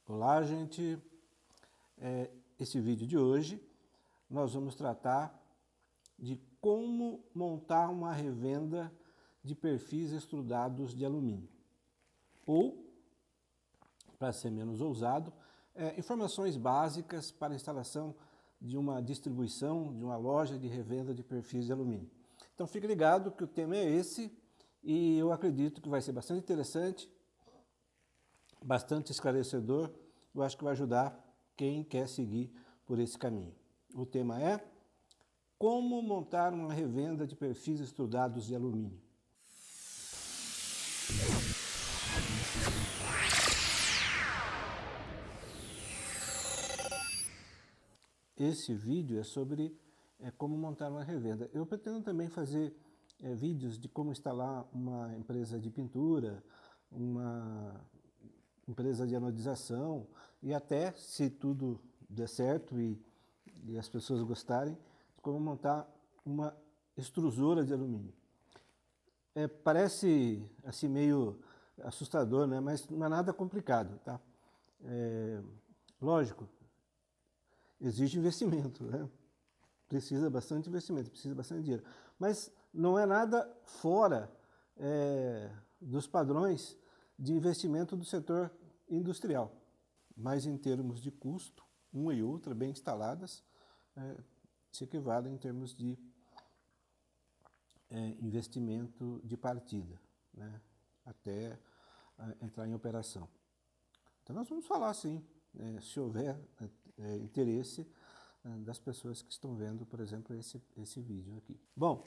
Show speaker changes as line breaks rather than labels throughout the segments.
Olá, gente. Esse vídeo de hoje nós vamos tratar de como montar uma revenda de perfis extrudados de alumínio. Ou, para ser menos ousado, informações básicas para a instalação de uma distribuição, de uma loja de revenda de perfis de alumínio. Então fique ligado que o tema é esse e eu acredito que vai ser bastante interessante, bastante esclarecedor. Eu acho que vai ajudar quem quer seguir por esse caminho. O tema é como montar uma revenda de perfis extrudados de alumínio. Esse vídeo é sobre como montar uma revenda. Eu pretendo também fazer vídeos de como instalar uma empresa de pintura, uma empresa de anodização e até, se tudo der certo e as pessoas gostarem, como montar uma extrusora de alumínio. Parece assim meio assustador, né? Mas não é nada complicado, tá? Lógico, exige investimento, né? Precisa bastante investimento, precisa bastante dinheiro. Mas não é nada fora dos padrões de investimento do setor industrial. Mas em termos de custo, uma e outra, bem instaladas, se equivalem em termos de investimento de partida, né? Até entrar em operação. Então nós vamos falar sim, se houver interesse das pessoas que estão vendo, por exemplo, esse vídeo aqui. Bom,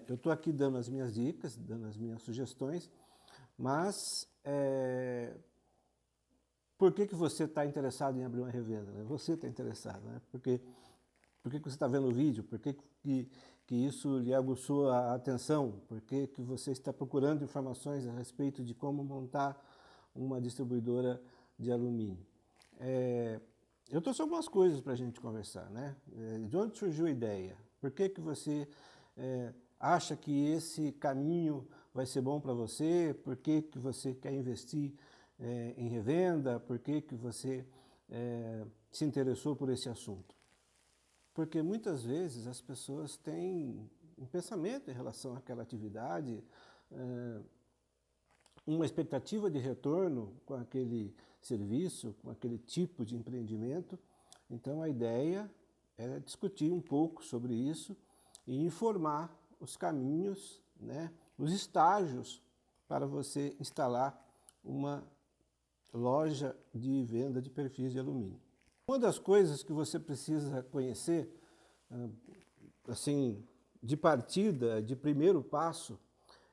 eu estou aqui dando as minhas dicas, dando as minhas sugestões, mas por que você está interessado em abrir uma revenda? Né? Você está interessado, né? Por que você está vendo o vídeo? Por que isso lhe aguçou a atenção? Por que você está procurando informações a respeito de como montar uma distribuidora de alumínio? Eu trouxe algumas coisas para a gente conversar, né? De onde surgiu a ideia? Por que você acha que esse caminho vai ser bom para você? Por que você quer investir em revenda? Por que você se interessou por esse assunto? Porque muitas vezes as pessoas têm um pensamento em relação àquela atividade, uma expectativa de retorno com aquele serviço, com aquele tipo de empreendimento. Então a ideia é discutir um pouco sobre isso e informar os caminhos, né, os estágios para você instalar uma loja de venda de perfis de alumínio. Uma das coisas que você precisa conhecer, assim, de partida, de primeiro passo,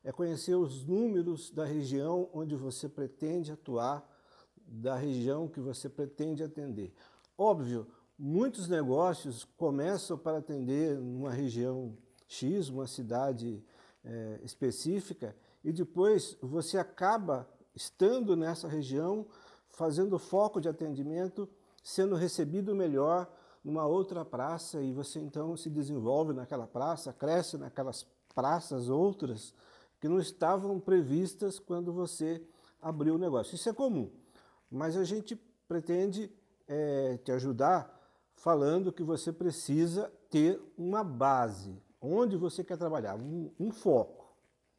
é conhecer os números da região onde você pretende atuar, da região que você pretende atender. Óbvio, muitos negócios começam para atender uma região X, uma cidade específica, e depois você acaba estando nessa região, fazendo foco de atendimento, sendo recebido melhor numa outra praça, e você então se desenvolve naquela praça, cresce naquelas praças outras que não estavam previstas quando você abriu o negócio. Isso é comum, mas a gente pretende te ajudar falando que você precisa ter uma base, onde você quer trabalhar, um foco.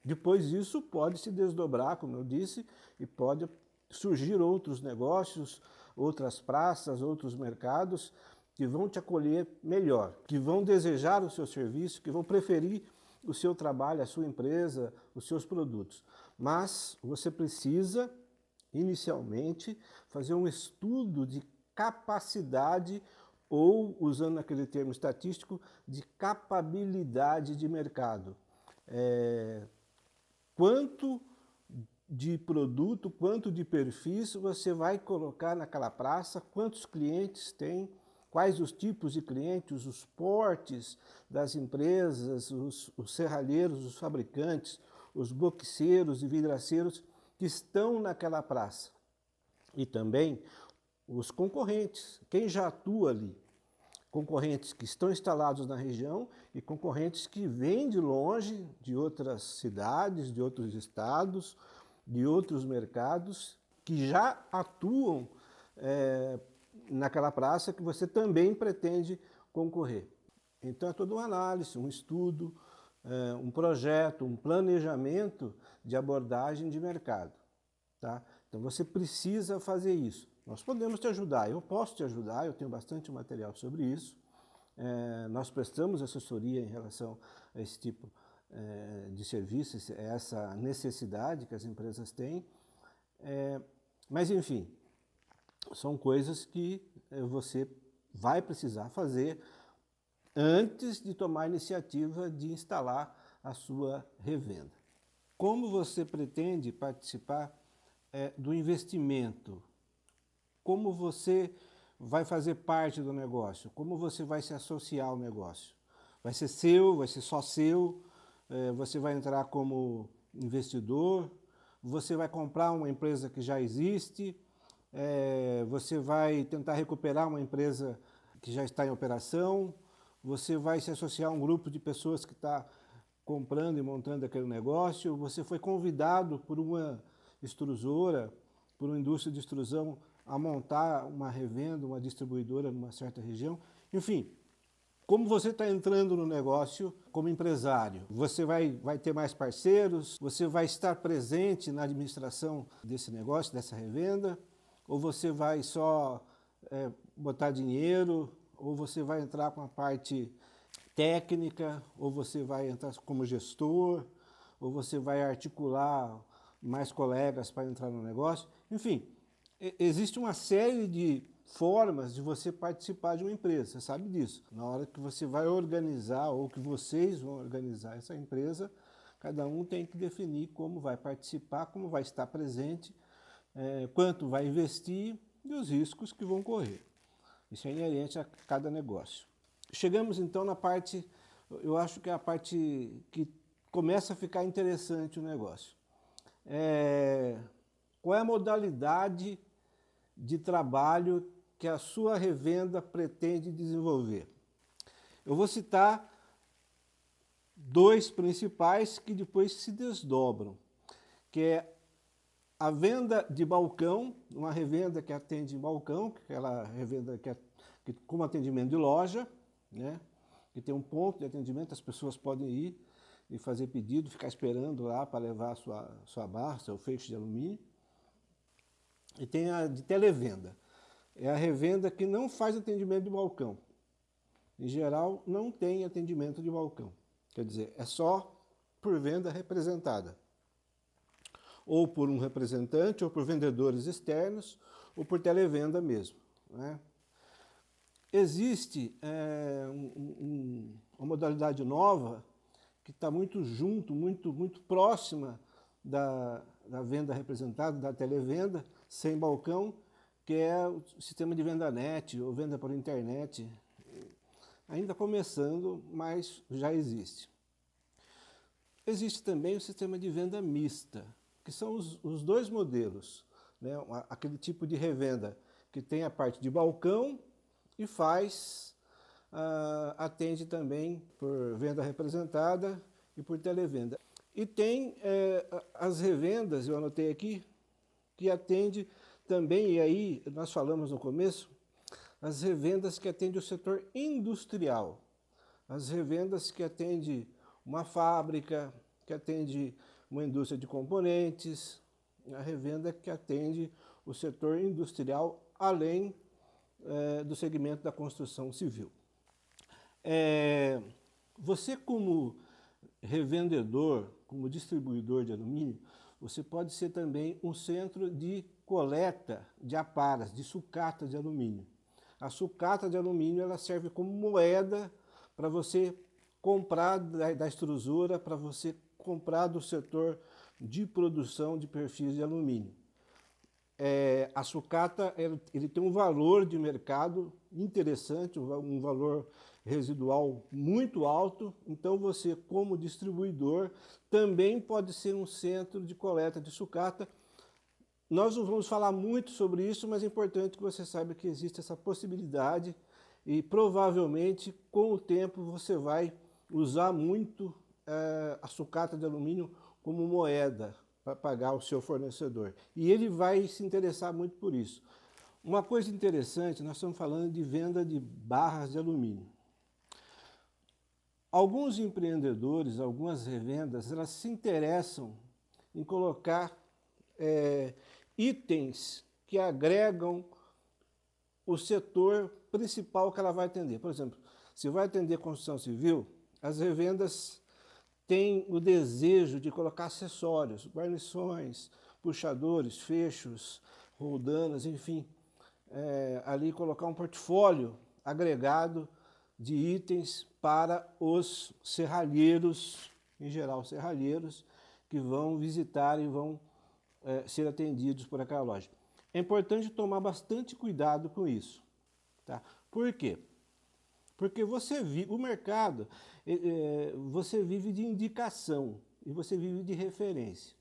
Depois disso pode se desdobrar, como eu disse, e pode surgir outros negócios, outras praças, outros mercados que vão te acolher melhor, que vão desejar o seu serviço, que vão preferir o seu trabalho, a sua empresa, os seus produtos. Mas você precisa, inicialmente, fazer um estudo de capacidade ou, usando aquele termo estatístico, de capabilidade de mercado. Quanto de produto, quanto de perfis você vai colocar naquela praça, quantos clientes tem, quais os tipos de clientes, os portes das empresas, os serralheiros, os fabricantes, os boxeiros e vidraceiros que estão naquela praça. E também os concorrentes, quem já atua ali. Concorrentes que estão instalados na região e concorrentes que vêm de longe, de outras cidades, de outros estados, de outros mercados que já atuam naquela praça que você também pretende concorrer. Então é toda uma análise, um estudo, um projeto, um planejamento de abordagem de mercado. Tá? Então você precisa fazer isso. Nós podemos te ajudar, eu posso te ajudar, eu tenho bastante material sobre isso. Nós prestamos assessoria em relação a esse tipo de serviço, essa necessidade que as empresas têm. Mas enfim, são coisas que você vai precisar fazer antes de tomar a iniciativa de instalar a sua revenda. Como você pretende participar do investimento? Como você vai fazer parte do negócio? Como você vai se associar ao negócio? Vai ser seu, vai ser só seu? Você vai entrar como investidor? Você vai comprar uma empresa que já existe? Você vai tentar recuperar uma empresa que já está em operação? Você vai se associar a um grupo de pessoas que está comprando e montando aquele negócio? Você foi convidado por uma extrusora, por uma indústria de extrusão, a montar uma revenda, uma distribuidora numa certa região? Enfim, como você está entrando no negócio como empresário? Você vai ter mais parceiros? Você vai estar presente na administração desse negócio, dessa revenda? Ou você vai só botar dinheiro? Ou você vai entrar com a parte técnica? Ou você vai entrar como gestor? Ou você vai articular mais colegas para entrar no negócio? Enfim, existe uma série de formas de você participar de uma empresa, você sabe disso. Na hora que você vai organizar ou que vocês vão organizar essa empresa, cada um tem que definir como vai participar, como vai estar presente, quanto vai investir e os riscos que vão correr. Isso é inerente a cada negócio. Chegamos então na parte, eu acho que é a parte que começa a ficar interessante o negócio. Qual é a modalidade de trabalho que a sua revenda pretende desenvolver? Eu vou citar dois principais que depois se desdobram, que é a venda de balcão, uma revenda que atende em balcão, aquela revenda que como atendimento de loja, né? Que tem um ponto de atendimento, as pessoas podem ir e fazer pedido, ficar esperando lá para levar a sua barra, seu feixe de alumínio. E tem a de televenda. É a revenda que não faz atendimento de balcão. Em geral, não tem atendimento de balcão. Quer dizer, é só por venda representada. Ou por um representante, ou por vendedores externos, ou por televenda mesmo, né? Existe uma modalidade nova que está muito junto, muito próxima da venda representada, da televenda, sem balcão, que é o sistema de venda net, ou venda por internet. Ainda começando, mas já existe. Existe também o sistema de venda mista, que são os dois modelos, né? Aquele tipo de revenda que tem a parte de balcão e atende também por venda representada e por televenda. E tem as revendas, eu anotei aqui, que atende também, e aí nós falamos no começo, as revendas que atendem o setor industrial, as revendas que atendem uma fábrica, que atende uma indústria de componentes, a revenda que atende o setor industrial, além do segmento da construção civil. Você como revendedor, como distribuidor de alumínio, você pode ser também um centro de coleta de aparas, de sucata de alumínio. A sucata de alumínio ela serve como moeda para você comprar da extrusora, para você comprar do setor de produção de perfis de alumínio. A sucata ele tem um valor de mercado interessante, um valor residual muito alto, então você, como distribuidor, também pode ser um centro de coleta de sucata. Nós não vamos falar muito sobre isso, mas é importante que você saiba que existe essa possibilidade e provavelmente, com o tempo, você vai usar muito a sucata de alumínio como moeda, para pagar o seu fornecedor. E ele vai se interessar muito por isso. Uma coisa interessante, nós estamos falando de venda de barras de alumínio. Alguns empreendedores, algumas revendas, elas se interessam em colocar itens que agregam o setor principal que ela vai atender. Por exemplo, se vai atender construção civil, as revendas têm o desejo de colocar acessórios, guarnições, puxadores, fechos, roldanas, enfim, ali colocar um portfólio agregado de itens para os serralheiros, em geral serralheiros, que vão visitar e vão ser atendidos por aquela loja. É importante tomar bastante cuidado com isso. Tá? Por quê? Porque o mercado, você vive de indicação e você vive de referência.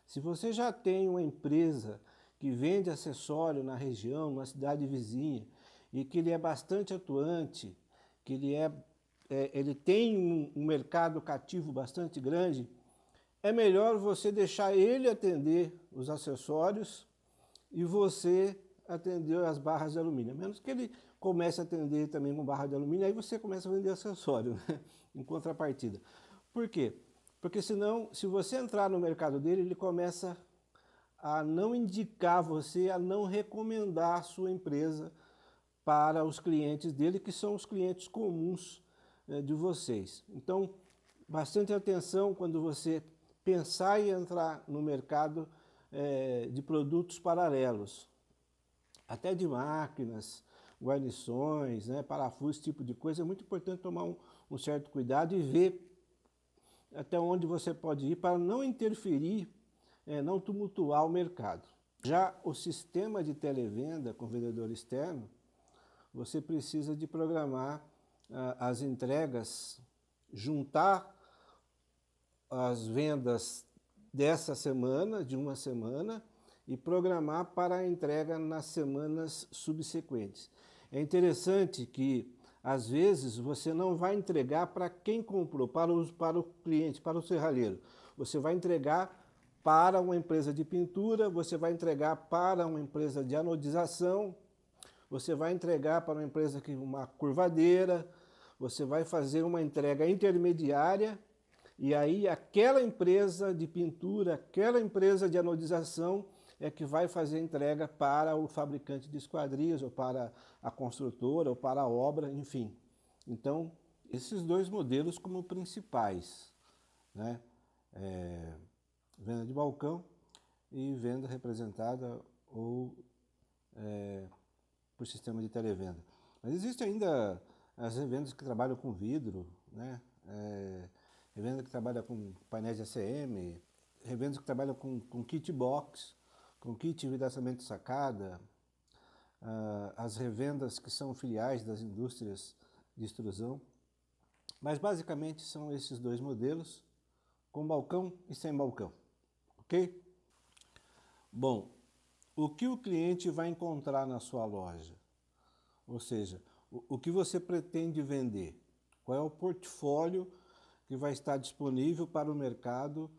Se você já tem uma empresa que vende acessório na região, na cidade vizinha, e que ele é bastante atuante, que ele tem um mercado cativo bastante grande, é melhor você deixar ele atender os acessórios e você atender as barras de alumínio. A menos que ele comece a atender também com barra de alumínio, aí você começa a vender acessório, né? Em contrapartida. Por quê? Porque senão, se você entrar no mercado dele, ele começa a não indicar você, a não recomendar a sua empresa para os clientes dele, que são os clientes comuns de vocês. Então, bastante atenção quando você pensar em entrar no mercado de produtos paralelos, até de máquinas, guarnições, parafusos, esse tipo de coisa. É muito importante tomar um certo cuidado e ver até onde você pode ir para não interferir, não tumultuar o mercado. Já o sistema de televenda com vendedor externo, você precisa de programar as entregas, juntar as vendas dessa semana, de uma semana, e programar para a entrega nas semanas subsequentes. É interessante que, às vezes, você não vai entregar para quem comprou, para o cliente, para o serralheiro. Você vai entregar para uma empresa de pintura, você vai entregar para uma empresa de anodização, você vai entregar para uma empresa uma curvadeira, você vai fazer uma entrega intermediária, e aí aquela empresa de pintura, aquela empresa de anodização é que vai fazer a entrega para o fabricante de esquadrias, ou para a construtora, ou para a obra, enfim. Então, esses dois modelos como principais, né? Venda de balcão e venda representada ou por sistema de televenda. Mas existe ainda as revendas que trabalham com vidro, né? Revenda que trabalha com painéis de ACM, revendas que trabalham com kit box, com kit vidraçamento de sacada, as revendas que são filiais das indústrias de extrusão. Mas basicamente são esses dois modelos, com balcão e sem balcão, ok? Bom, o que o cliente vai encontrar na sua loja? Ou seja, o que você pretende vender? Qual é o portfólio que vai estar disponível para o mercado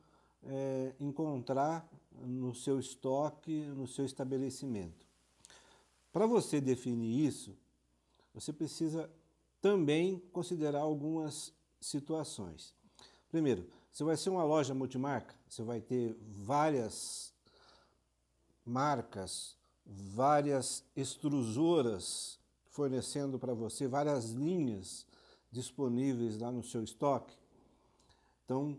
encontrar no seu estoque, no seu estabelecimento? Para você definir isso, você precisa também considerar algumas situações. Primeiro, você vai ser uma loja multimarca, você vai ter várias marcas, várias extrusoras fornecendo para você, várias linhas disponíveis lá no seu estoque. Então,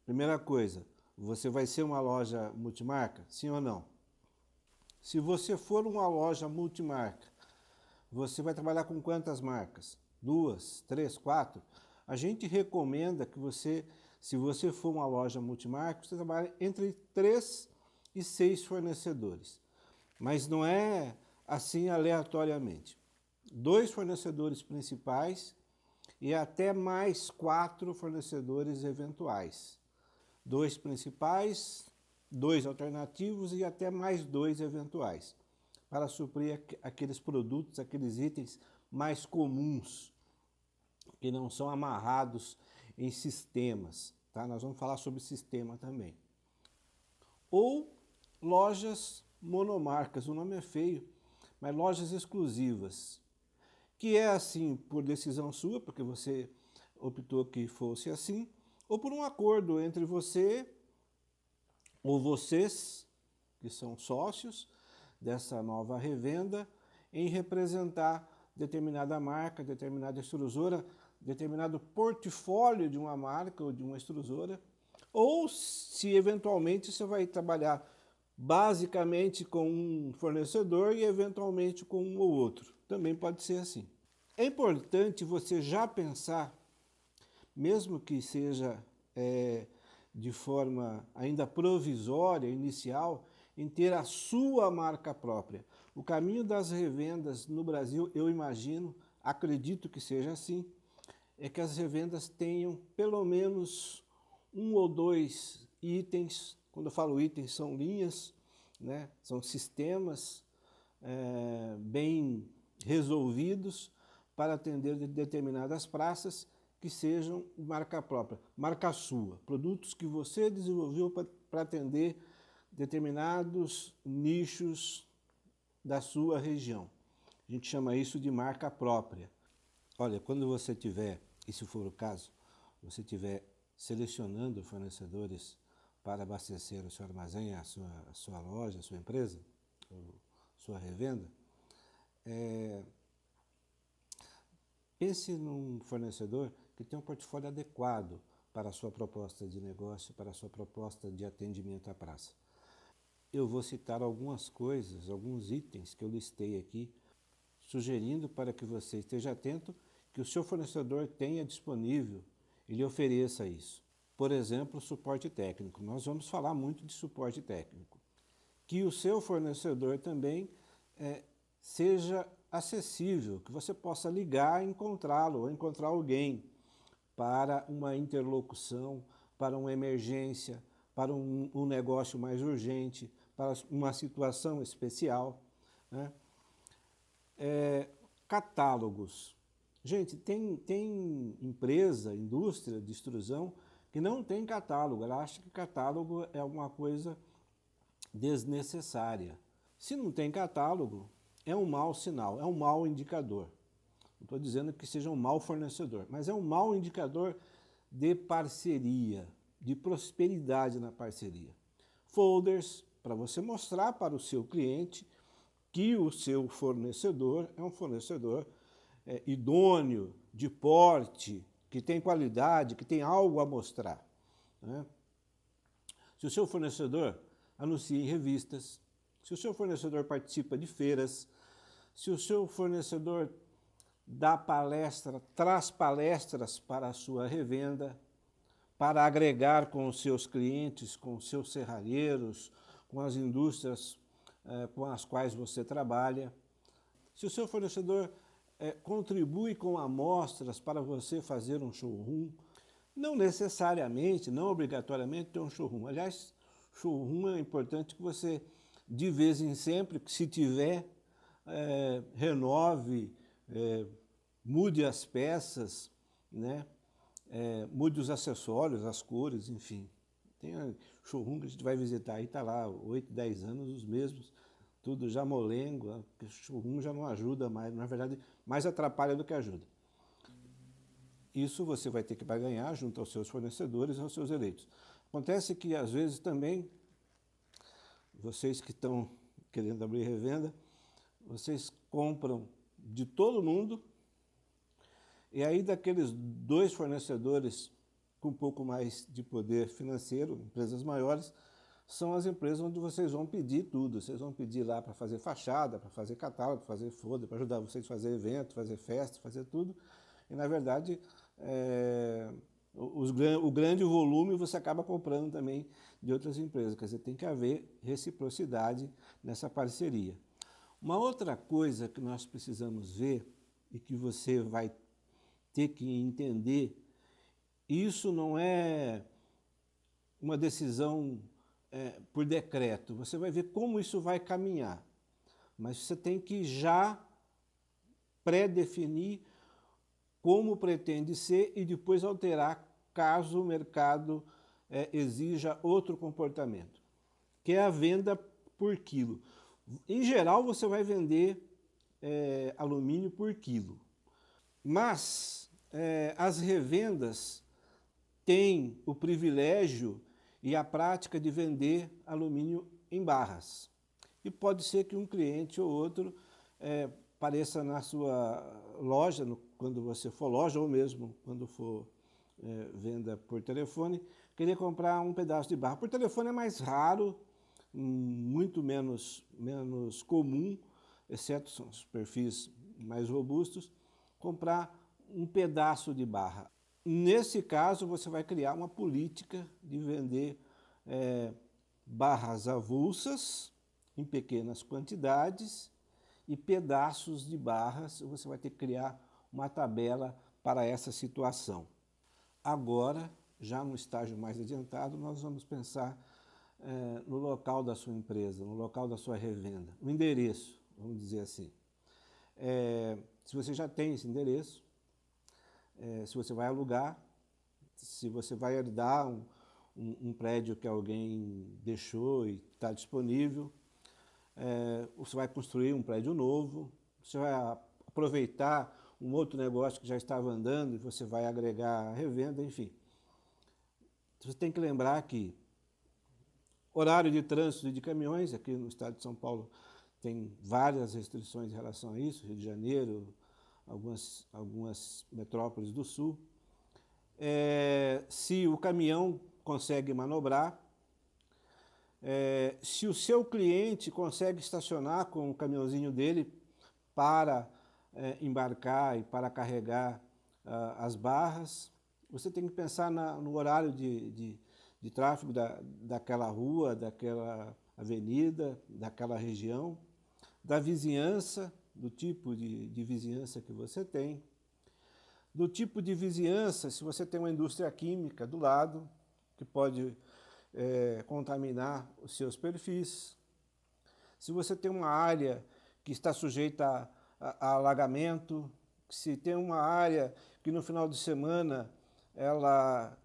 primeira coisa, você vai ser uma loja multimarca? Sim ou não? Se você for uma loja multimarca, você vai trabalhar com quantas marcas? 2, 3, 4? A gente recomenda que você, se você for uma loja multimarca, você trabalhe entre 3 e 6 fornecedores. Mas não é assim aleatoriamente. 2 fornecedores principais e até mais 4 fornecedores eventuais. 2 principais, 2 alternativos e até mais 2 eventuais, para suprir aqueles produtos, aqueles itens mais comuns, que não são amarrados em sistemas. Tá? Nós vamos falar sobre sistema também. ou lojas monomarcas, o nome é feio, mas lojas exclusivas, que é assim por decisão sua, porque você optou que fosse assim, ou por um acordo entre você ou vocês, que são sócios dessa nova revenda, em representar determinada marca, determinada extrusora, determinado portfólio de uma marca ou de uma extrusora, ou se eventualmente você vai trabalhar basicamente com um fornecedor e eventualmente com um ou outro. Também pode ser assim. É importante você já pensar, mesmo que seja de forma ainda provisória, inicial, em ter a sua marca própria. O caminho das revendas no Brasil, eu imagino, acredito que seja assim, é que as revendas tenham pelo menos um ou dois itens. Quando eu falo itens, são linhas, né? São sistemas bem resolvidos para atender determinadas praças que sejam marca própria, marca sua, produtos que você desenvolveu para atender determinados nichos da sua região. A gente chama isso de marca própria. Olha, quando você tiver, e se for o caso, você estiver selecionando fornecedores para abastecer o seu armazém, a sua loja, a sua empresa, sua revenda, pense num fornecedor que tem um portfólio adequado para a sua proposta de negócio, para a sua proposta de atendimento à praça. Eu vou citar algumas coisas, alguns itens que eu listei aqui, sugerindo para que você esteja atento que o seu fornecedor tenha disponível e lhe ofereça isso. Por exemplo, suporte técnico. Nós vamos falar muito de suporte técnico. Que o seu fornecedor também seja acessível, que você possa ligar e encontrá-lo, ou encontrar alguém para uma interlocução, para uma emergência, para um negócio mais urgente, para uma situação especial, né? Catálogos. Gente, tem empresa, indústria de extrusão que não tem catálogo. Ela acha que catálogo é alguma coisa desnecessária. Se não tem catálogo, é um mau sinal, é um mau indicador. Não estou dizendo que seja um mau fornecedor, mas é um mau indicador de parceria, de prosperidade na parceria. Folders, para você mostrar para o seu cliente que o seu fornecedor é um fornecedor idôneo, de porte, que tem qualidade, que tem algo a mostrar, né? Se o seu fornecedor anuncia em revistas, se o seu fornecedor participa de feiras, se o seu fornecedor dá palestra, traz palestras para a sua revenda, para agregar com os seus clientes, com os seus serralheiros, com as indústrias com as quais você trabalha. Se o seu fornecedor contribui com amostras para você fazer um showroom, não necessariamente, não obrigatoriamente ter um showroom. Aliás, showroom é importante que você, de vez em sempre, se tiver, renove, mude as peças, né? Mude os acessórios, as cores, enfim. Tem showroom que a gente vai visitar aí, está lá 8, 10 anos, os mesmos, tudo já molengo, porque o showroom já não ajuda mais, na verdade, mais atrapalha do que ajuda. Isso você vai ter que barganhar junto aos seus fornecedores e aos seus eleitos. Acontece que, às vezes, também, vocês que estão querendo abrir revenda, vocês compram de todo mundo, e aí daqueles 2 fornecedores com um pouco mais de poder financeiro, empresas maiores, são as empresas onde vocês vão pedir tudo. Vocês vão pedir lá para fazer fachada, para fazer catálogo, para fazer folder, para ajudar vocês a fazer evento, fazer festa, fazer tudo. E, na verdade, o grande volume você acaba comprando também de outras empresas. Quer dizer, tem que haver reciprocidade nessa parceria. Uma outra coisa que nós precisamos ver e que você vai ter que entender, isso não é uma decisão por decreto. Você vai ver como isso vai caminhar. Mas você tem que já pré-definir como pretende ser e depois alterar caso o mercado exija outro comportamento. que é a venda por quilo. Em geral, você vai vender alumínio por quilo, mas as revendas têm o privilégio e a prática de vender alumínio em barras. E pode ser que um cliente ou outro apareça na sua loja, quando você for loja, ou mesmo quando for venda por telefone, querer comprar um pedaço de barra. Por telefone é mais raro, muito menos comum, exceto são os perfis mais robustos, comprar um pedaço de barra. Nesse caso, você vai criar uma política de vender barras avulsas, em pequenas quantidades, e pedaços de barras. Você vai ter que criar uma tabela para essa situação. Agora, já no estágio mais adiantado, nós vamos pensar no local da sua empresa, no local da sua revenda, no endereço, vamos dizer assim. Se você já tem esse endereço, se você vai alugar, se você vai herdar um prédio que alguém deixou e está disponível, você vai construir um prédio novo, você vai aproveitar um outro negócio que já estava andando e você vai agregar a revenda, enfim. Você tem que lembrar que horário de trânsito de caminhões, aqui no estado de São Paulo tem várias restrições em relação a isso, Rio de Janeiro, algumas metrópoles do sul. Se o caminhão consegue manobrar, se o seu cliente consegue estacionar com o caminhãozinho dele para embarcar e para carregar as barras, você tem que pensar no horário de tráfego daquela rua, daquela avenida, daquela região, da vizinhança, do tipo de vizinhança que você tem, do tipo de vizinhança, se você tem uma indústria química do lado, que pode contaminar os seus perfis, se você tem uma área que está sujeita a alagamento, se tem uma área que no final de semana ela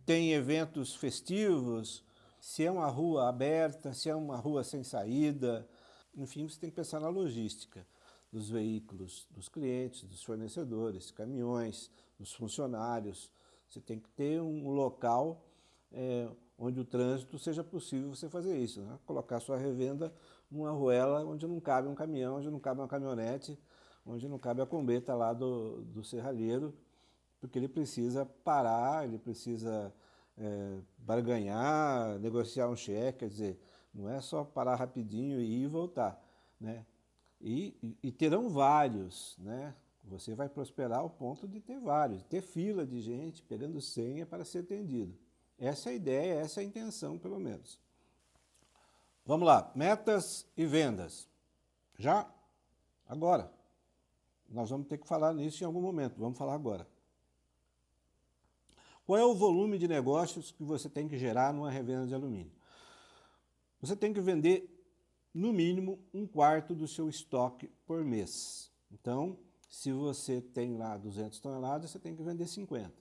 tem eventos festivos, se é uma rua aberta, se é uma rua sem saída, enfim, você tem que pensar na logística dos veículos, dos clientes, dos fornecedores, caminhões, dos funcionários. Você tem que ter um local onde o trânsito seja possível você fazer isso, né? Colocar sua revenda numa ruela onde não cabe um caminhão, onde não cabe uma caminhonete, onde não cabe a combeta lá do serralheiro, porque ele precisa parar, ele precisa barganhar, negociar um cheque, quer dizer, não é só parar rapidinho e ir e voltar, né? E terão vários, né? Você vai prosperar ao ponto de ter vários, ter fila de gente pegando senha para ser atendido. Essa é a ideia, essa é a intenção, pelo menos. Vamos lá, metas e vendas. Já? Agora. Nós vamos ter que falar nisso em algum momento, vamos falar agora. Qual é o volume de negócios que você tem que gerar numa revenda de alumínio? Você tem que vender, no mínimo, 1/4 do seu estoque por mês. Então, se você tem lá 200 toneladas, você tem que vender 50.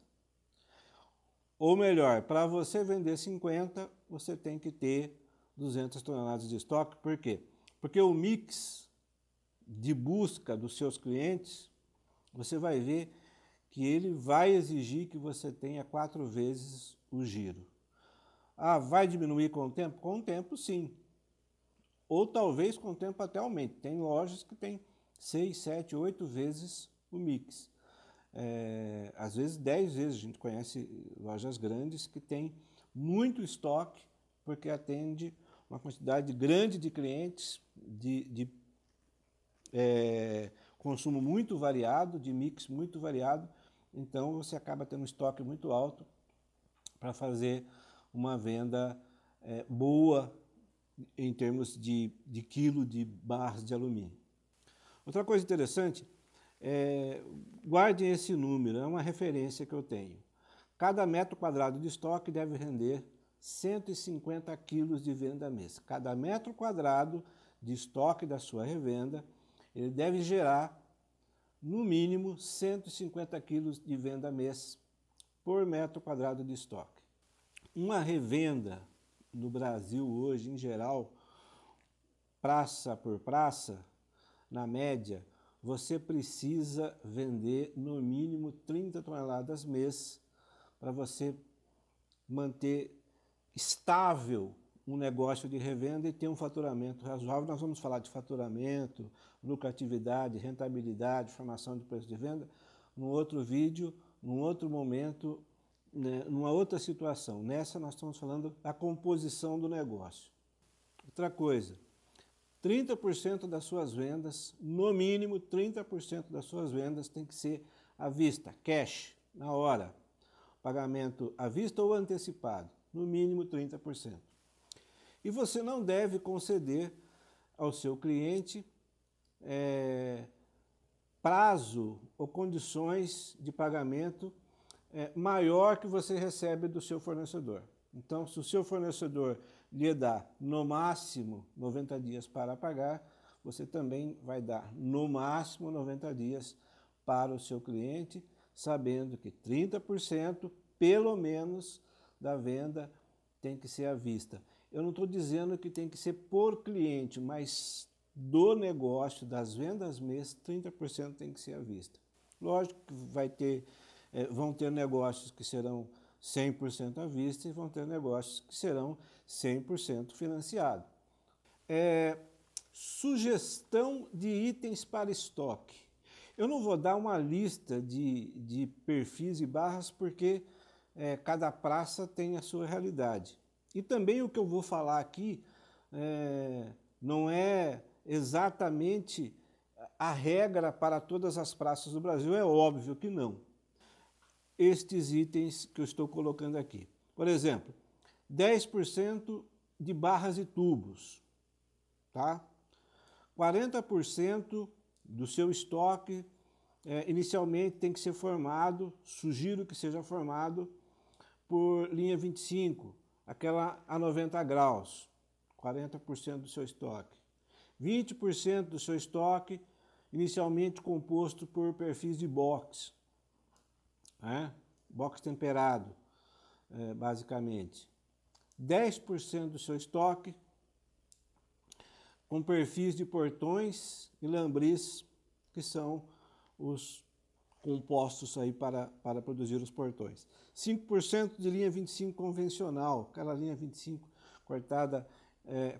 Ou melhor, para você vender 50, você tem que ter 200 toneladas de estoque. Por quê? Porque o mix de busca dos seus clientes, você vai ver que ele vai exigir que você tenha 4 vezes o giro. Ah, vai diminuir com o tempo? Com o tempo, sim. Ou talvez com o tempo até aumente. Tem lojas que têm 6, 7, 8 vezes o mix. Às vezes 10 vezes. A gente conhece lojas grandes que têm muito estoque porque atende uma quantidade grande de clientes, de consumo muito variado, de mix muito variado. Então você acaba tendo um estoque muito alto para fazer uma venda boa em termos de quilo de barras de alumínio. Outra coisa interessante, guardem esse número, é uma referência que eu tenho. Cada metro quadrado de estoque deve render 150 quilos de venda mês. Cada metro quadrado de estoque da sua revenda, ele deve gerar, no mínimo, 150 quilos de venda mês por metro quadrado de estoque. Uma revenda no Brasil hoje, em geral, praça por praça, na média, você precisa vender no mínimo 30 toneladas mês para você manter estável um negócio de revenda e ter um faturamento razoável. Nós vamos falar de faturamento, lucratividade, rentabilidade, formação de preço de venda, num outro vídeo, num outro momento, né, numa outra situação. Nessa nós estamos falando da composição do negócio. Outra coisa, 30% das suas vendas, no mínimo 30% das suas vendas tem que ser à vista, cash, na hora. Pagamento à vista ou antecipado, no mínimo 30%. E você não deve conceder ao seu cliente prazo ou condições de pagamento maior que você recebe do seu fornecedor. Então, se o seu fornecedor lhe dá no máximo 90 dias para pagar, você também vai dar no máximo 90 dias para o seu cliente, sabendo que 30% pelo menos da venda tem que ser à vista. Eu não estou dizendo que tem que ser por cliente, mas do negócio, das vendas mês, 30% tem que ser à vista. Lógico que vão ter negócios que serão 100% à vista e vão ter negócios que serão 100% financiados. Sugestão de itens para estoque. Eu não vou dar uma lista de perfis e barras porque cada praça tem a sua realidade. E também o que eu vou falar aqui não é exatamente a regra para todas as praças do Brasil, é óbvio que não. Estes itens que eu estou colocando aqui. Por exemplo, 10% de barras e tubos, tá? 40% do seu estoque inicialmente tem que ser formado, sugiro que seja formado por linha 25, aquela a 90 graus, 40% do seu estoque. 20% do seu estoque inicialmente composto por perfis de box, box temperado, basicamente. 10% do seu estoque com perfis de portões e lambris, que são os compostos aí para produzir os portões. 5% de linha 25 convencional, aquela linha 25 cortada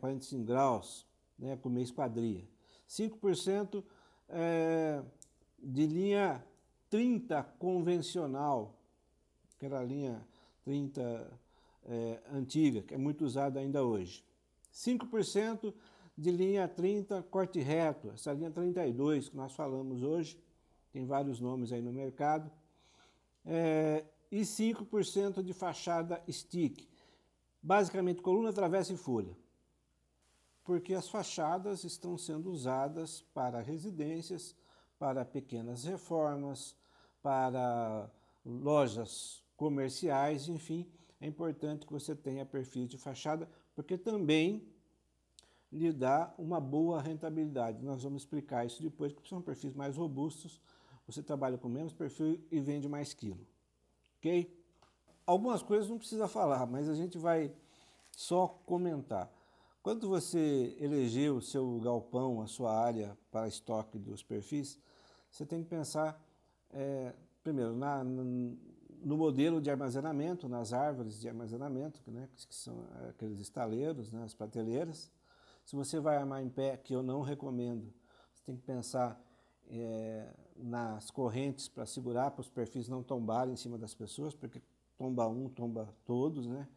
45 graus, né, com meia esquadria. 5% de linha 30 convencional, aquela linha 30 antiga, que é muito usada ainda hoje. 5% de linha 30 corte reto, essa linha 32 que nós falamos hoje, tem vários nomes aí no mercado, e 5% de fachada stick, basicamente coluna, travessa e folha, porque as fachadas estão sendo usadas para residências, para pequenas reformas, para lojas comerciais, enfim, é importante que você tenha perfis de fachada, porque também lhe dá uma boa rentabilidade. Nós vamos explicar isso depois, porque são perfis mais robustos, você trabalha com menos perfil e vende mais quilo, ok? Algumas coisas não precisa falar, mas a gente vai só comentar. Quando você elegeu o seu galpão, a sua área para estoque dos perfis, você tem que pensar, primeiro, no modelo de armazenamento, nas árvores de armazenamento, né, que são aqueles estaleiros, né, as prateleiras. Se você vai armar em pé, que eu não recomendo, você tem que pensar nas correntes para segurar, para os perfis não tombarem em cima das pessoas, porque tomba um, tomba todos, né?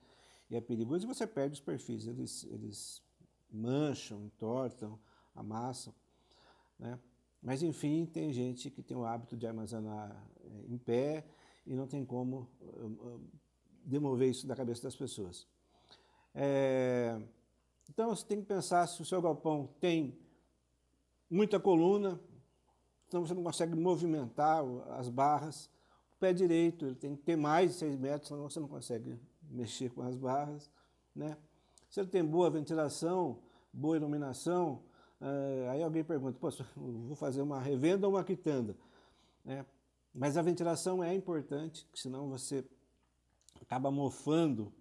E é perigoso e você perde os perfis, eles mancham, entortam, amassam, né? Mas enfim, tem gente que tem o hábito de armazenar em pé e não tem como demover isso da cabeça das pessoas. Então você tem que pensar se o seu galpão tem muita coluna, então você não consegue movimentar as barras. O pé direito ele tem que ter mais de 6 metros, senão você não consegue mexer com as barras, né? Se ele tem boa ventilação, boa iluminação, aí alguém pergunta, pô, vou fazer uma revenda ou uma quitanda, né? Mas a ventilação é importante, senão você acaba mofando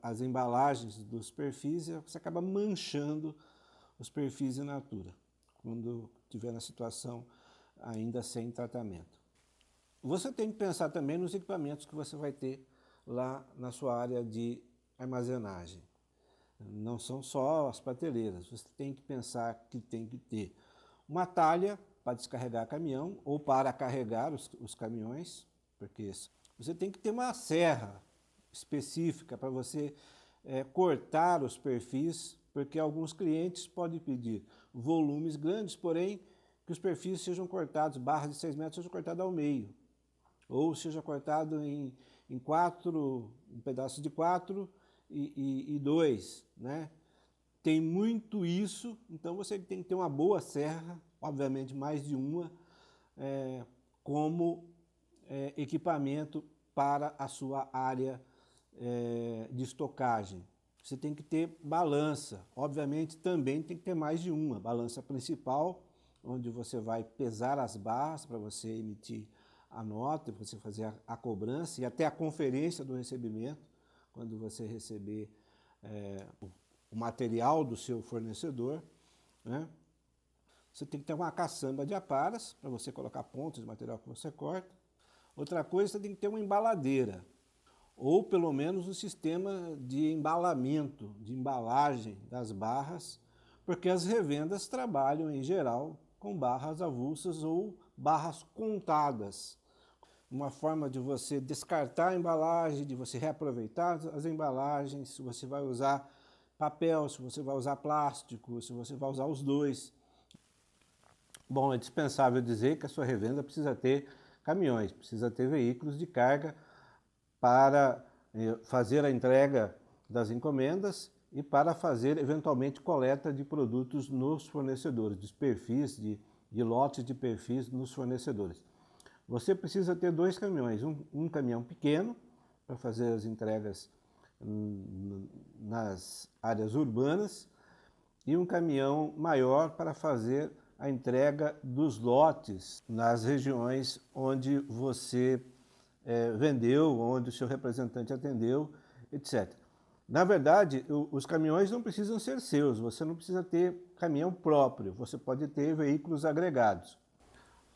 as embalagens dos perfis, você acaba manchando os perfis in natura, quando estiver na situação ainda sem tratamento. Você tem que pensar também nos equipamentos que você vai ter lá na sua área de armazenagem. Não são só as prateleiras, você tem que pensar que tem que ter uma talha para descarregar caminhão ou para carregar os caminhões, porque você tem que ter uma serra específica para você cortar os perfis, porque alguns clientes podem pedir volumes grandes, porém que os perfis sejam cortados, barras de 6 metros sejam cortadas ao meio, ou seja cortado em um pedaço de 4 e 2, né? Tem muito isso, então você tem que ter uma boa serra, obviamente mais de uma, como equipamento para a sua área de estocagem. Você tem que ter balança, obviamente também tem que ter mais de uma, balança principal, onde você vai pesar as barras para você emitir a nota, você fazer a cobrança e até a conferência do recebimento, quando você receber o material do seu fornecedor, né? Você tem que ter uma caçamba de aparas para você colocar pontos de material que você corta. Outra coisa, você tem que ter uma embaladeira, ou pelo menos um sistema de embalamento, de embalagem das barras, porque as revendas trabalham em geral com barras avulsas ou barras contadas. Uma forma de você descartar a embalagem, de você reaproveitar as embalagens, se você vai usar papel, se você vai usar plástico, se você vai usar os dois. Bom, é dispensável dizer que a sua revenda precisa ter caminhões, precisa ter veículos de carga para fazer a entrega das encomendas e para fazer, eventualmente, coleta de produtos nos fornecedores, dos perfis, de lotes de perfis nos fornecedores. Você precisa ter 2 caminhões, um caminhão pequeno para fazer as entregas nas áreas urbanas e um caminhão maior para fazer a entrega dos lotes nas regiões onde você vendeu, onde o seu representante atendeu, etc. Na verdade, os caminhões não precisam ser seus, você não precisa ter caminhão próprio, você pode ter veículos agregados.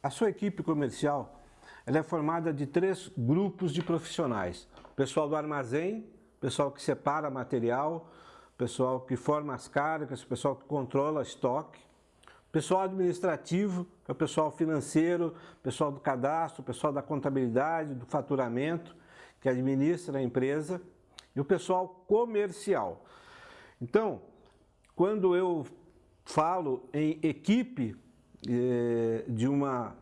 A sua equipe comercial ela é formada de 3 grupos de profissionais. O pessoal do armazém, o pessoal que separa material, o pessoal que forma as cargas, o pessoal que controla estoque, o pessoal administrativo, que é o pessoal financeiro, o pessoal do cadastro, o pessoal da contabilidade, do faturamento, que administra a empresa, e o pessoal comercial. Então, quando eu falo em equipe de uma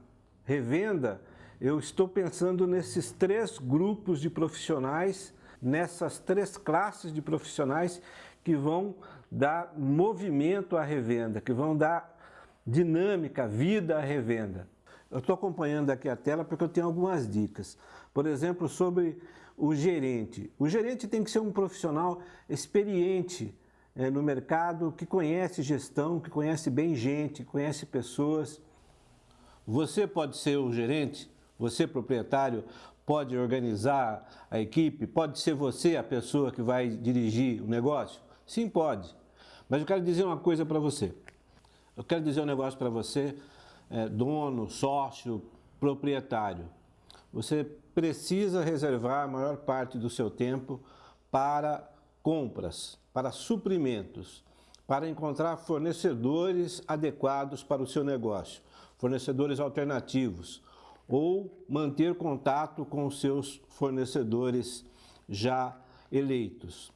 revenda, eu estou pensando nesses 3 grupos de profissionais, nessas 3 classes de profissionais que vão dar movimento à revenda, que vão dar dinâmica, vida à revenda. Eu estou acompanhando aqui a tela porque eu tenho algumas dicas. Por exemplo, sobre o gerente. O gerente tem que ser um profissional experiente no mercado, que conhece gestão, que conhece bem gente, que conhece pessoas. Você pode ser o gerente? Você, proprietário, pode organizar a equipe? Pode ser você a pessoa que vai dirigir o negócio? Sim, pode. Mas eu quero dizer uma coisa para você. Eu quero dizer um negócio para você, dono, sócio, proprietário. Você precisa reservar a maior parte do seu tempo para compras, para suprimentos, para encontrar fornecedores adequados para o seu negócio, fornecedores alternativos, ou manter contato com os seus fornecedores já eleitos.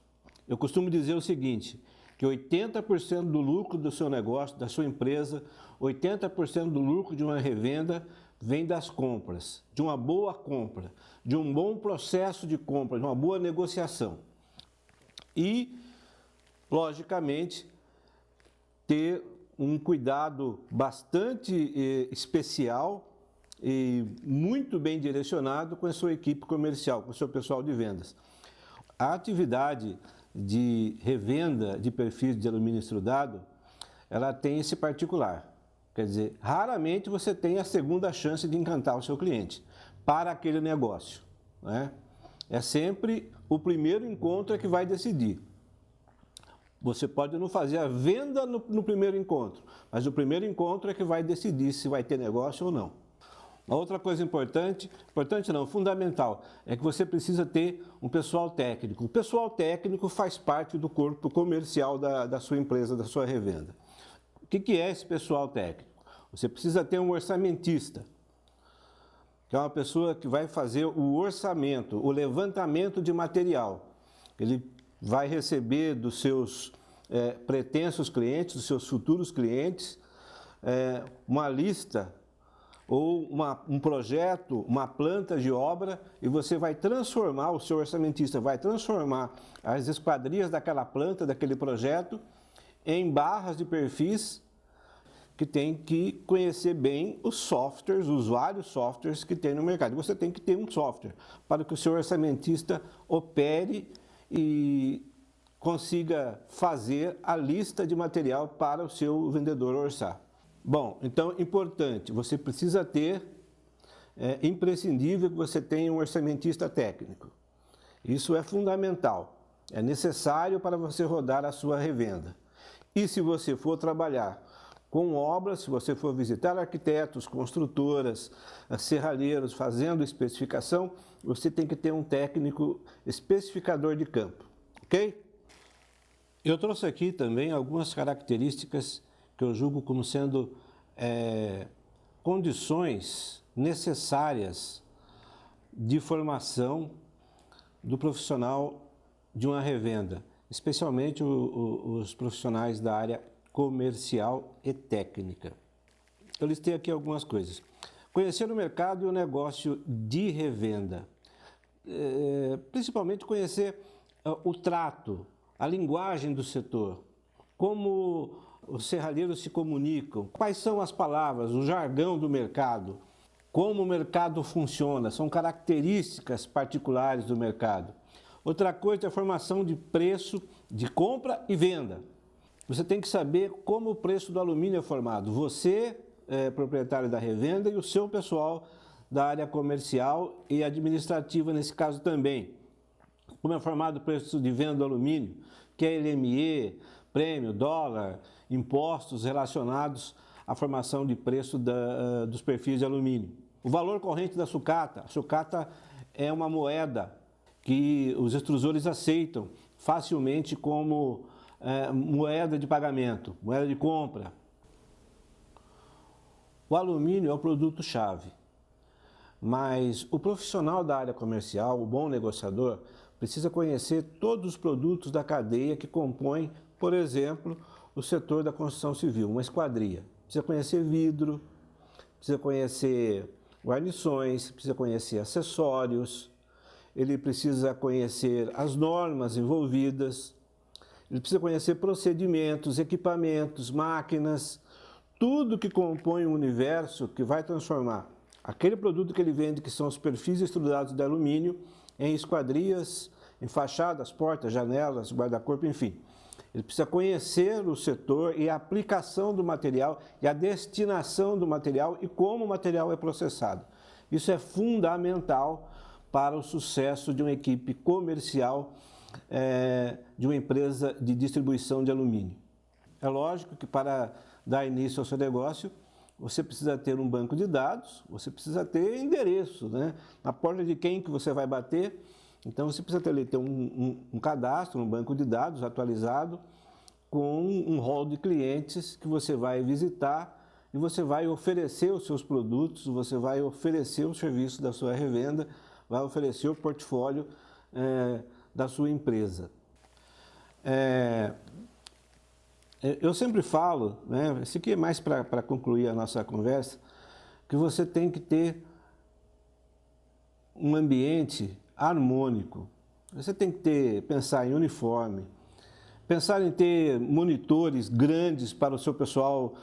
Eu costumo dizer o seguinte, que 80% do lucro do seu negócio, da sua empresa, 80% do lucro de uma revenda vem das compras, de uma boa compra, de um bom processo de compra, de uma boa negociação. E, logicamente, ter um cuidado bastante especial e muito bem direcionado com a sua equipe comercial, com o seu pessoal de vendas. A atividade de revenda de perfis de alumínio extrudado, ela tem esse particular. Quer dizer, raramente você tem a segunda chance de encantar o seu cliente para aquele negócio, né? É sempre o primeiro encontro que vai decidir. Você pode não fazer a venda no primeiro encontro, mas o primeiro encontro é que vai decidir se vai ter negócio ou não. Uma outra coisa fundamental, é que você precisa ter um pessoal técnico. O pessoal técnico faz parte do corpo comercial da sua empresa, da sua revenda. O que é esse pessoal técnico? Você precisa ter um orçamentista, que é uma pessoa que vai fazer o orçamento, o levantamento de material. Ele vai receber dos seus pretensos clientes, dos seus futuros clientes, uma lista ou um projeto, uma planta de obra, e você vai transformar, o seu orçamentista vai transformar as esquadrias daquela planta, daquele projeto, em barras de perfis, que tem que conhecer bem os softwares, os vários softwares que tem no mercado. Você tem que ter um software para que o seu orçamentista opere e consiga fazer a lista de material para o seu vendedor orçar. Bom, então, importante, você precisa ter, imprescindível que você tenha um orçamentista técnico. Isso é fundamental, é necessário para você rodar a sua revenda. E se você for trabalhar com obras, se você for visitar arquitetos, construtoras, serralheiros, fazendo especificação, você tem que ter um técnico especificador de campo, ok? Eu trouxe aqui também algumas características que eu julgo como sendo condições necessárias de formação do profissional de uma revenda, especialmente os profissionais da área comercial e técnica. Eu listei aqui algumas coisas. Conhecer o mercado e o negócio de revenda. Principalmente conhecer o trato, a linguagem do setor, como os serralheiros se comunicam, quais são as palavras, o jargão do mercado, como o mercado funciona, são características particulares do mercado. Outra coisa é a formação de preço de compra e venda. Você tem que saber como o preço do alumínio é formado. Você, proprietário da revenda, e o seu pessoal da área comercial e administrativa, nesse caso também. Como é formado o preço de venda do alumínio, que é LME, prêmio, dólar, impostos relacionados à formação de preço dos perfis de alumínio. O valor corrente da sucata. A sucata é uma moeda que os extrusores aceitam facilmente como moeda de pagamento, moeda de compra. O alumínio é o produto-chave, mas o profissional da área comercial, o bom negociador, precisa conhecer todos os produtos da cadeia que compõem, por exemplo, o setor da construção civil, uma esquadria. Precisa conhecer vidro, precisa conhecer guarnições, precisa conhecer acessórios, ele precisa conhecer as normas envolvidas, ele precisa conhecer procedimentos, equipamentos, máquinas, tudo que compõe um universo que vai transformar aquele produto que ele vende, que são os perfis extrudados de alumínio, em esquadrias, em fachadas, portas, janelas, guarda-corpo, enfim. Ele precisa conhecer o setor e a aplicação do material e a destinação do material e como o material é processado. Isso é fundamental para o sucesso de uma equipe comercial de uma empresa de distribuição de alumínio. É lógico que para dar início ao seu negócio, você precisa ter um banco de dados, você precisa ter endereço, né? Na porta de quem que você vai bater. Então você precisa ter um cadastro, um banco de dados atualizado com um rol de clientes que você vai visitar e você vai oferecer os seus produtos, você vai oferecer o serviço da sua revenda, vai oferecer o portfólio da sua empresa. Eu sempre falo, né, isso aqui é mais para concluir a nossa conversa, que você tem que ter um ambiente harmônico. Você tem que pensar em uniforme, pensar em ter monitores grandes para o seu pessoal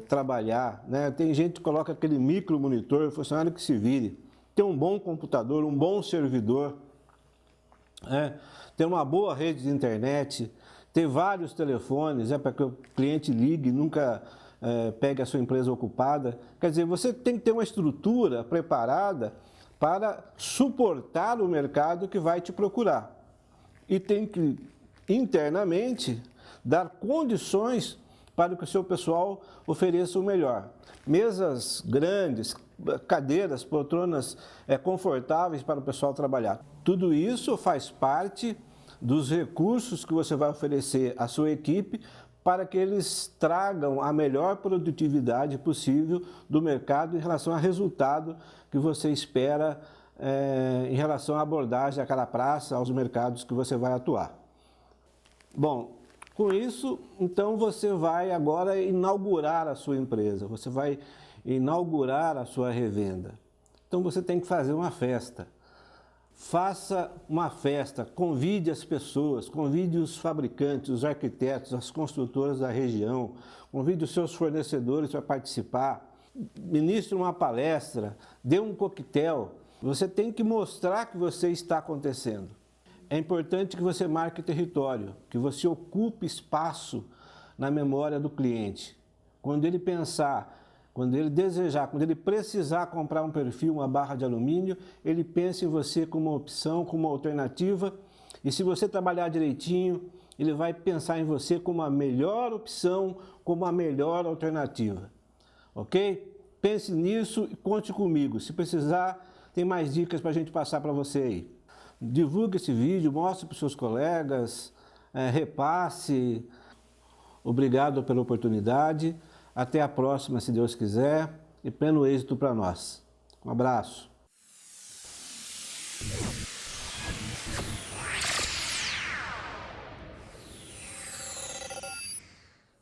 trabalhar, né? Tem gente que coloca aquele micro monitor, funcionário que se vire. Ter um bom computador, um bom servidor, ter uma boa rede de internet, ter vários telefones para que o cliente ligue e nunca pegue a sua empresa ocupada. Quer dizer, você tem que ter uma estrutura preparada para suportar o mercado que vai te procurar. E tem que, internamente, dar condições para que o seu pessoal ofereça o melhor. Mesas grandes, cadeiras, poltronas confortáveis para o pessoal trabalhar. Tudo isso faz parte dos recursos que você vai oferecer à sua equipe para que eles tragam a melhor produtividade possível do mercado em relação ao resultado que você espera em relação à abordagem àquela praça, aos mercados que você vai atuar. Bom, com isso, então você vai agora inaugurar a sua empresa, você vai inaugurar a sua revenda. Então você tem que fazer uma festa. Faça uma festa, convide as pessoas, convide os fabricantes, os arquitetos, as construtoras da região, convide os seus fornecedores para participar, ministre uma palestra, dê um coquetel. Você tem que mostrar que você está acontecendo. É importante que você marque território, que você ocupe espaço na memória do cliente. Quando ele pensar, quando ele desejar, quando ele precisar comprar um perfil, uma barra de alumínio, ele pensa em você como uma opção, como uma alternativa. E se você trabalhar direitinho, ele vai pensar em você como a melhor opção, como a melhor alternativa. Ok? Pense nisso e conte comigo. Se precisar, tem mais dicas para a gente passar para você aí. Divulgue esse vídeo, mostre para os seus colegas, repasse. Obrigado pela oportunidade. Até a próxima, se Deus quiser, e pleno êxito para nós. Um abraço.